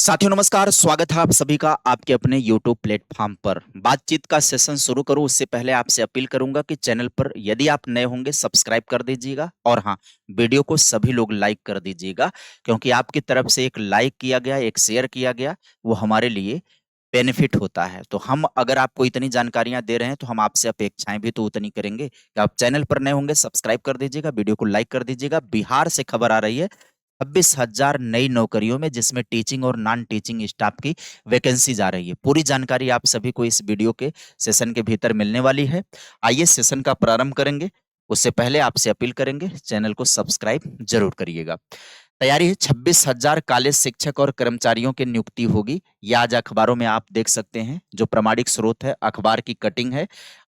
साथियों नमस्कार, स्वागत है आप सभी का आपके अपने YouTube प्लेटफॉर्म पर। बातचीत का सेशन शुरू करूं उससे पहले आपसे अपील करूंगा कि चैनल पर यदि आप नए होंगे सब्सक्राइब कर दीजिएगा और हाँ, वीडियो को सभी लोग लाइक कर दीजिएगा क्योंकि आपकी तरफ से एक लाइक किया गया, एक शेयर किया गया, वो हमारे लिए बेनिफिट होता है। तो हम अगर आपको इतनी जानकारियाँ दे रहे हैं तो हम आपसे अपेक्षाएँ भी तो उतनी करेंगे कि आप चैनल पर नए होंगे सब्सक्राइब कर दीजिएगा, वीडियो को लाइक कर दीजिएगा। बिहार से खबर आ रही है 26,000 नई नौकरियों में जिसमें टीचिंग और नॉन टीचिंग स्टाफ की वैकेंसीज आ रही है। पूरी जानकारी आप सभी को इस वीडियो के सेशन के भीतर मिलने वाली है। आइए सेशन का प्रारंभ करेंगे। उससे पहले आपसे अपील करेंगे चैनल को सब्सक्राइब जरूर करिएगा। तैयारी है 26,000 कॉलेज शिक्षक और कर्मचारियों की नियुक्ति होगी। ये आज अखबारों में आप देख सकते हैं। जो प्रामाणिक स्रोत है अखबार की कटिंग है।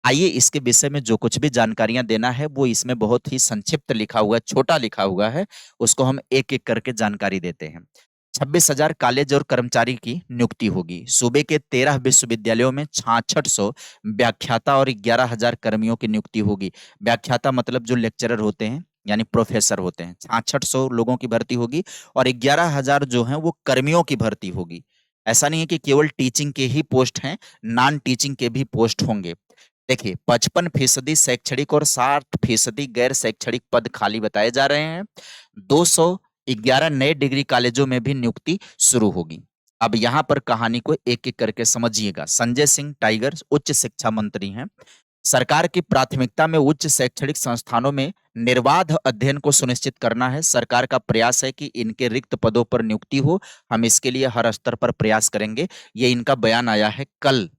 आइए इसके विषय में जो कुछ भी जानकारियां देना है वो इसमें बहुत ही संक्षिप्त लिखा हुआ है, छोटा लिखा हुआ है। उसको हम एक-एक करके जानकारी देते हैं। 26,000 कॉलेज और कर्मचारी की नियुक्ति होगी। सूबे के 13 विश्वविद्यालयों में 6600 व्याख्याता और 11,000 कर्मियों की नियुक्ति होगी। व्याख्याता मतलब जो लेक्चरर होते हैं यानी प्रोफेसर होते हैं। 6600 लोगों की भर्ती होगी और 11,000 जो हैं वो कर्मियों की भर्ती होगी। ऐसा नहीं है कि केवल टीचिंग के ही पोस्ट हैं, नॉन टीचिंग के भी पोस्ट होंगे। देखिए 55% शैक्षणिक और 60% गैर शैक्षणिक पद खाली बताए जा रहे हैं। 211 नए डिग्री कॉलेजों में भी नियुक्ति शुरू होगी। अब यहाँ पर कहानी को एक-एक करके समझिएगा। संजय सिंह टाइगर उच्च शिक्षा मंत्री हैं। सरकार की प्राथमिकता में उच्च शैक्षणिक संस्थानों में निर्बाध अध्ययन को सुनिश्चित करना है। सरकार का प्रयास है कि इनके रिक्त पदों पर नियुक्ति हो। हम इसके लिए हर स्तर पर प्रयास करेंगे। ये इनका बयान आया है कल।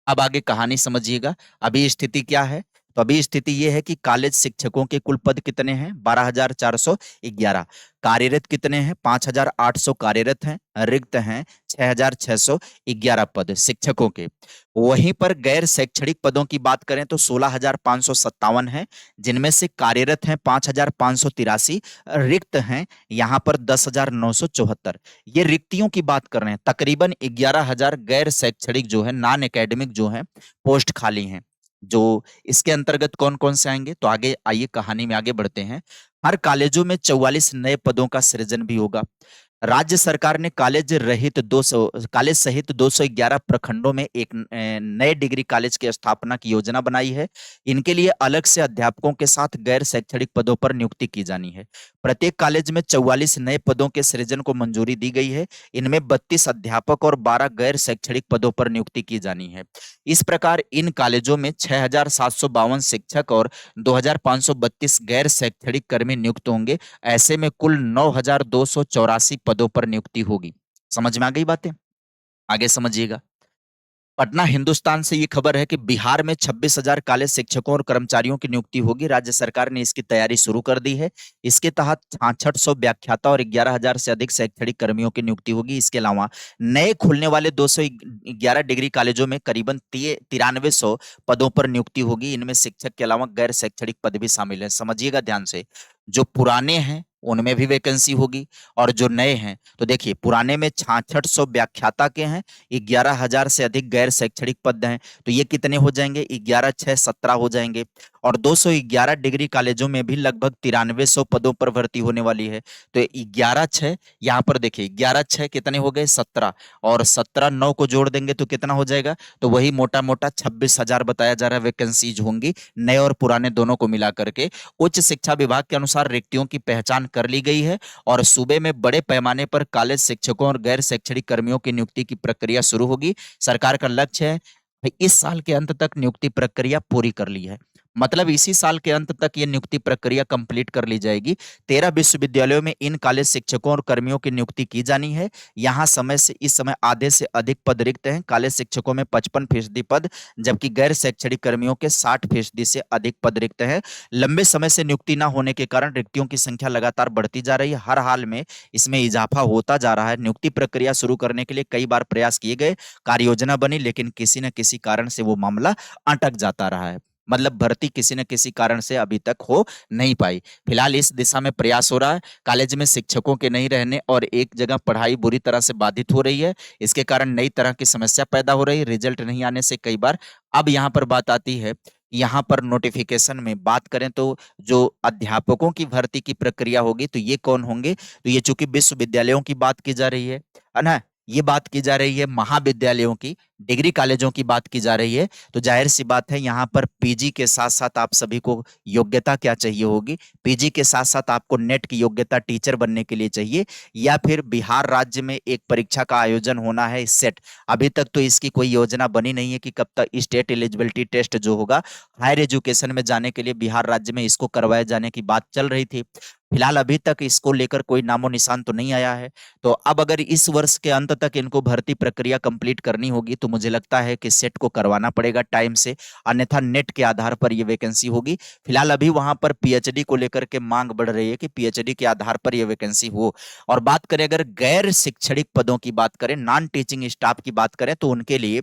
अब आगे कहानी समझिएगा। अभी स्थिति क्या है? तो अभी स्थिति ये है कि कॉलेज शिक्षकों के कुल पद कितने हैं? 12,411। कार्यरत कितने हैं? 5,800 कार्यरत हैं। रिक्त हैं 6,611 पद शिक्षकों के। वहीं पर गैर शैक्षणिक पदों की बात करें तो 16,557 हैं, जिनमें से कार्यरत हैं 5,583, रिक्त हैं यहाँ पर 10,974। ये रिक्तियों की बात कर रहे हैं। तकरीबन 11,000 गैर शैक्षणिक जो है, नॉन एकेडमिक जो है पोस्ट खाली हैं। जो इसके अंतर्गत कौन-कौन से आएंगे? तो आगे आइए कहानी में आगे बढ़ते हैं। हर कॉलेजों में 44 नए पदों का सृजन भी होगा। राज्य सरकार ने कॉलेज सहित 211 प्रखंडों में एक नए डिग्री कॉलेज की स्थापना की योजना बनाई है। इनके लिए अलग से अध्यापकों के साथ गैर शैक्षणिक पदों पर नियुक्ति की जानी है। प्रत्येक कॉलेज में 44 नए पदों के सृजन को मंजूरी दी गई है। इनमें 32 अध्यापक और 12 गैर शैक्षणिक पदों पर नियुक्ति की जानी है। इस प्रकार इन कॉलेजों में 6,752 शिक्षक और 2,532 गैर शैक्षणिक कर्मी नियुक्त होंगे। ऐसे में कुल 9,284 पदों पर नियुक्ति होगी। समझ में आ गई बातें? आगे समझिएगा। पटना हिंदुस्तान से ये खबर है कि बिहार में 26,000 कॉलेज शिक्षकों और कर्मचारियों की नियुक्ति होगी। राज्य सरकार ने इसकी तैयारी शुरू कर दी है। इसके तहत 6600 व्याख्याता और 11,000 से अधिक शैक्षणिक कर्मियों की नियुक्ति होगी। इसके अलावा नए खुलने वाले 211 डिग्री कॉलेजों में करीबन 9300 पदों पर नियुक्ति होगी। इनमें शिक्षक के अलावा गैर शैक्षणिक पद भी शामिल हैं। समझिएगा ध्यान से। जो पुराने हैं उनमें भी वैकेंसी होगी और जो नए हैं तो देखिए पुराने में 6600 व्याख्याता के हैं, 11,000 से अधिक गैर शैक्षणिक पद हैं, तो ये कितने हो जाएंगे? 11 6 17 हो जाएंगे। और 211 डिग्री कॉलेजों में भी लगभग 9300 पदों पर भर्ती होने वाली है। तो 11 6 यहाँ पर देखिए 11 6 कितने हो गए? 17 और 17 9 को जोड़ देंगे तो कितना हो जाएगा? तो वही मोटा मोटा 26,000 बताया जा रहा है वैकेंसीज होंगी, नए और पुराने दोनों को मिला करके। उच्च शिक्षा विभाग के अनुसार रिक्तियों की पहचान कर ली गई है और सूबे में बड़े पैमाने पर कॉलेज शिक्षकों और गैर शैक्षणिक कर्मियों की नियुक्ति की प्रक्रिया शुरू होगी। सरकार का लक्ष्य है इस साल के अंत तक नियुक्ति प्रक्रिया पूरी कर ली है। मतलब इसी साल के अंत तक ये नियुक्ति प्रक्रिया कंप्लीट कर ली जाएगी। 13 विश्वविद्यालयों में इन कॉलेज शिक्षकों और कर्मियों की नियुक्ति की जानी है। यहाँ इस समय आधे से अधिक पद रिक्त हैं। कॉलेज शिक्षकों में 55% पद, जबकि गैर शैक्षणिक कर्मियों के 60% से अधिक पद रिक्त हैं। लंबे समय से नियुक्ति न होने के कारण रिक्तियों की संख्या लगातार बढ़ती जा रही है। हर हाल में इसमें इजाफा होता जा रहा है। नियुक्ति प्रक्रिया शुरू करने के लिए कई बार प्रयास किए गए, कार्य योजना बनी, लेकिन किसी न किसी कारण से वो मामला अटक जाता रहा है। मतलब भर्ती किसी न किसी कारण से अभी तक हो नहीं पाई। फिलहाल इस दिशा में प्रयास हो रहा है। कॉलेज में शिक्षकों के नहीं रहने और एक जगह पढ़ाई बुरी तरह से बाधित हो रही है। इसके कारण नई तरह की समस्या पैदा हो रही है। रिजल्ट नहीं आने से कई बार अब यहाँ पर बात आती है, यहाँ पर नोटिफिकेशन में बात करें तो जो अध्यापकों की भर्ती की प्रक्रिया होगी तो ये कौन होंगे? तो ये चूंकि विश्वविद्यालयों की बात की जा रही है ना, ये बात की जा रही है महाविद्यालयों की, डिग्री कॉलेजों की बात की जा रही है। तो जाहिर सी बात है यहाँ पर पीजी के साथ साथ आप सभी को योग्यता क्या चाहिए होगी, पीजी के साथ साथ आपको नेट की योग्यता टीचर बनने के लिए चाहिए, या फिर बिहार राज्य में एक परीक्षा का आयोजन होना है सेट। अभी तक तो इसकी कोई योजना बनी नहीं है कि कब तक स्टेट एलिजिबिलिटी टेस्ट जो होगा हायर एजुकेशन में जाने के लिए बिहार राज्य में इसको करवाए जाने की बात चल रही थी। फिलहाल अभी तक इसको लेकर कोई नामो निशान तो नहीं आया है। तो अब अगर इस वर्ष के अंत तक इनको भर्ती प्रक्रिया कंप्लीट करनी होगी तो मुझे लगता है कि सेट को करवाना पड़ेगा टाइम से, अन्यथा नेट के आधार पर ये वैकेंसी होगी। फिलहाल अभी वहां पर पीएचडी को लेकर के मांग बढ़ रही है कि पीएचडी के आधार पर ये वैकेंसी हो। और बात करें अगर गैर शैक्षणिक पदों की बात करें, नॉन टीचिंग स्टाफ की बात करें, तो उनके लिए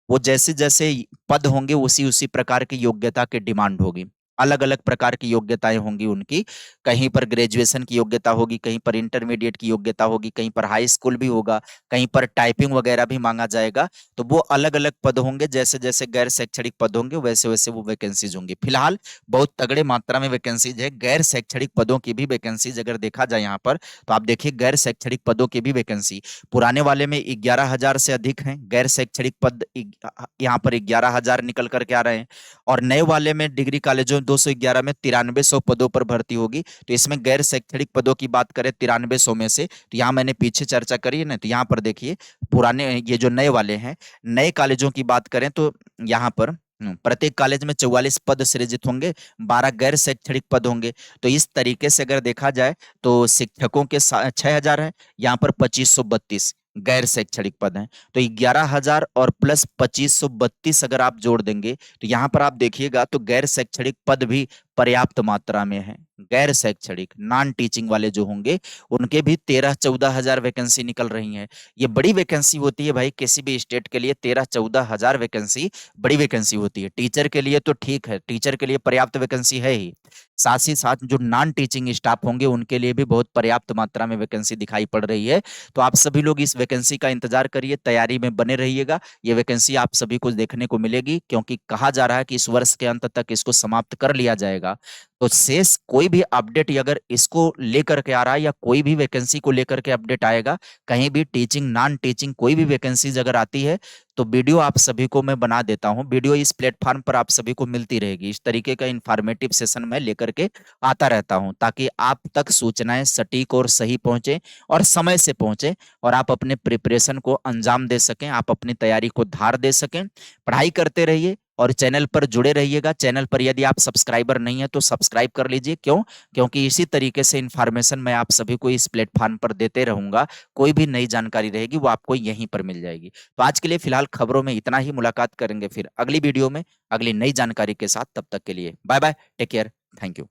वो जैसे जैसे पद होंगे उसी उसी प्रकार की योग्यता की डिमांड होगी। अलग अलग प्रकार की योग्यताएं होंगी उनकी, कहीं पर ग्रेजुएशन की योग्यता होगी, कहीं पर इंटरमीडिएट की योग्यता होगी, कहीं पर हाई स्कूल भी होगा, कहीं पर टाइपिंग वगैरह भी मांगा जाएगा। तो वो अलग अलग पद होंगे, जैसे जैसे गैर शैक्षणिक पद होंगे वैसे वैसे वो वैकेंसीज होंगी। फिलहाल बहुत तगड़े मात्रा में वैकेंसीज है, गैर शैक्षणिक पदों की भी वैकेंसीज अगर देखा जाए यहाँ पर, तो आप देखिए गैर शैक्षणिक पदों की भी वैकेंसी पुराने वाले में 11,000 से अधिक हैं गैर शैक्षणिक पद, यहाँ पर 11,000 निकल करके आ रहे हैं। और नए वाले में डिग्री कॉलेजों 211 में 9300 पदों पर भर्ती होगी। तो इसमें गैर शैक्षणिक पदों की बात करें 9300 में से, तो यहाँ मैंने पीछे चर्चा करी है ना, तो यहाँ पर देखिए पुराने ये जो नए वाले हैं, नए कॉलेजों की बात करें तो यहाँ पर प्रत्येक कॉलेज में 44 पद सृजित होंगे, 12 गैर शैक्षणिक पद होंगे। तो इस तरीके से अगर देखा जाए तो शिक्षकों के 6,000 है, यहाँ पर 2532 गैर शैक्षणिक पद हैं। तो 11,000 और प्लस 2532 अगर आप जोड़ देंगे तो यहाँ पर आप देखिएगा तो गैर शैक्षणिक पद भी पर्याप्त मात्रा में है। गैर शैक्षणिक नॉन टीचिंग वाले जो होंगे उनके भी 13-14 हजार वैकेंसी निकल रही हैं। ये बड़ी वैकेंसी होती है भाई, किसी भी स्टेट के लिए 13-14 हजार वैकेंसी बड़ी वैकेंसी होती है। टीचर के लिए तो ठीक है, टीचर के लिए पर्याप्त वैकेंसी है ही, साथ ही साथ जो नॉन टीचिंग स्टाफ होंगे उनके लिए भी बहुत पर्याप्त मात्रा में वैकेंसी दिखाई पड़ रही है। तो आप सभी लोग इस वैकेंसी का इंतजार करिए, तैयारी में बने रहिएगा। ये वैकेंसी आप सभी को देखने को मिलेगी, क्योंकि कहा जा रहा है कि इस वर्ष के अंत तक इसको समाप्त कर लिया जाएगा। तो शेष कोई भी अपडेट अगर इसको लेकर के आ रहा है या कोई भी वैकेंसी को लेकर के अपडेट आएगा, कहीं भी टीचिंग नॉन टीचिंग कोई भी वैकेंसीज अगर आती है तो वीडियो आप सभी को मैं बना देता हूं। वीडियो इस प्लेटफॉर्म पर आप सभी को मिलती रहेगी। इस तरीके का इंफॉर्मेटिव सेशन मैं लेकर के आता रहता हूं, ताकि आप तक सूचनाएं सटीक और सही पहुंचे और समय से पहुंचे, और आप अपने प्रिपरेशन को अंजाम दे सकें, आप अपनी तैयारी को धार दे सकें। पढ़ाई करते रहिए और चैनल पर जुड़े रहिएगा। चैनल पर यदि आप सब्सक्राइबर नहीं है तो सब्सक्राइब कर लीजिए। क्यों? क्योंकि इसी तरीके से इंफॉर्मेशन मैं आप सभी को इस प्लेटफॉर्म पर देते रहूंगा। कोई भी नई जानकारी रहेगी वो आपको यहीं पर मिल जाएगी। तो आज के लिए फिलहाल खबरों में इतना ही, मुलाकात करेंगे फिर अगली वीडियो में अगली नई जानकारी के साथ। तब तक के लिए bye bye, take care, thank you.